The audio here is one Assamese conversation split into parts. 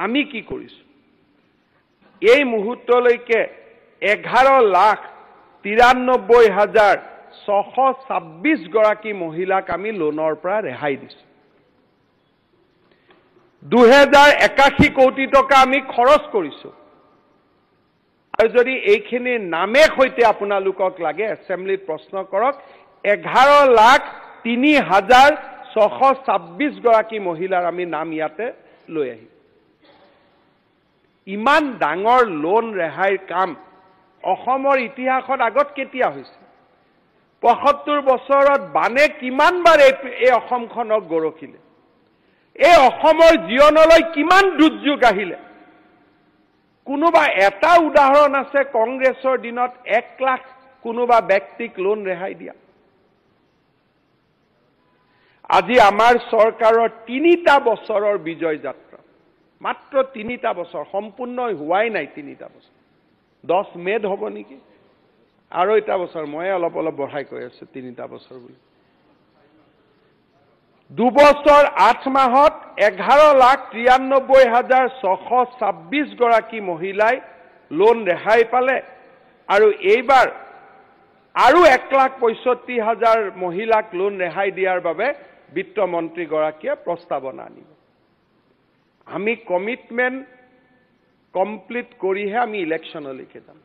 আমি কি কৰিছো এই মুহূৰ্তলৈকে 11,93,626 গৰাকী মহিলাক আমি লোনৰ পৰা ৰেহাই দিছো 2081 কোটি টকা আমি খৰচ কৰিছো আৰু যদি এইখিনি নামে সৈতে আপোনালোকক লাগে এছেম্বলিত প্ৰশ্ন কৰক 11,03,626 গৰাকী মহিলাৰ আমি নাম ইয়াতে লৈ আহিম ইমান ডাঙৰ লোন ৰেহাইৰ কাম অসমৰ ইতিহাসত আগত কেতিয়া হৈছে ৭৫ বছৰত বানে কিমানবাৰ এই অসমখনক গৰকিলে এই অসমৰ জীৱনলৈ কিমান দুৰ্যোগ আহিলে কোনোবা এটা উদাহৰণ আছে কংগ্ৰেছৰ দিনত 1 লাখ কোনোবা ব্যক্তিক লোন ৰেহাই দিয়া আজি আমাৰ চৰকাৰৰ ৩টা বছৰৰ বিজয় যাত্ৰা মাত্ৰ ৩টা বছৰ সম্পূৰ্ণ হোৱাই নাই ৩টা বছৰ 10 মে'ত হ'ব নেকি আৰু এটা বছৰ মই অলপ বঢ়াই কৈ আছো 3টা বছৰ বুলি 2 বছৰ 8 মাহত 11,93,626 গৰাকী মহিলাই লোন ৰেহাই পালে আৰু এইবাৰ আৰু 1,65,000 মহিলাক লোন ৰেহাই দিয়াৰ বাবে বিত্ত মন্ত্ৰী গৰাকীয়ে প্ৰস্তাৱনা আনিব আমি কমিটমেন্ট কমপ্লিট কৰিহে আমি ইলেকশ্যনলৈকে যাম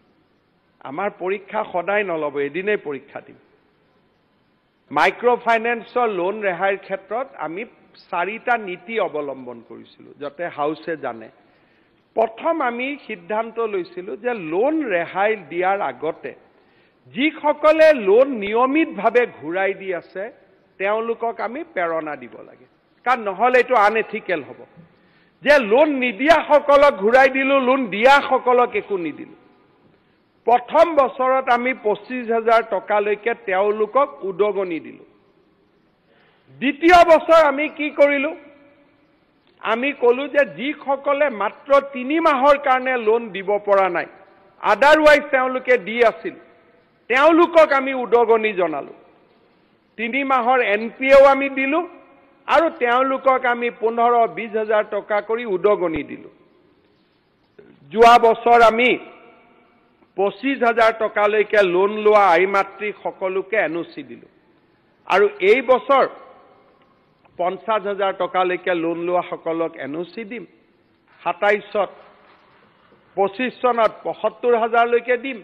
আমাৰ পৰীক্ষা সদায় নলব এদিনেই পৰীক্ষা দিম মাইক্ৰ ফাইনেন্সৰ লোন ৰেহাইৰ ক্ষেত্ৰত আমি 4টা নীতি অৱলম্বন কৰিছিলো যাতে হাউসে জানে প্ৰথম আমি সিদ্ধান্ত লৈছিলো যে লোন ৰেহাই দিয়াৰ আগতে যিসকলে লোন নিয়মিতভাৱে ঘূৰাই দি আছে তেওঁলোকক আমি প্ৰেৰণা দিব লাগে কাৰণ নহলে এটো আনএথিকেল হ'ব যে লোন নিদিয়া সকলক ঘূৰাই দিলো লোন দিয়া সকলক একো নিদিলো প্ৰথম বছৰত আমি 25,000 টকালৈকে তেওঁলোকক উদগনি দিলো দ্বিতীয় বছৰ আমি কি কৰিলো আমি কলো যে যিসকলে মাত্ৰ 3 মাহৰ কাৰণে লোন দিব পৰা নাই আদাৰৱাইজ তেওঁলোকে দি আছিল তেওঁলোকক আমি উদগনি জনালো 3 মাহৰ এনপিও আমি দিলো আৰু তেওঁলোকক আমি 15-20,000 টকা কৰি উদগনি দিলো যোৱা বছৰ আমি 25,000 টকালৈকে লোন লোৱা আইমাতৃ সকলোকে এনওচি দিলো আৰু এই বছৰ 50,000 টকালৈকে লোন লোৱা সকলক এনওচি দিম 27ত 25 চনত 75,000 লৈকে দিম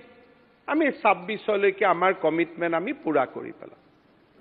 আমি 26 লৈকে আমাৰ কমিটমেন্ট আমি পুৰা কৰি পেলাম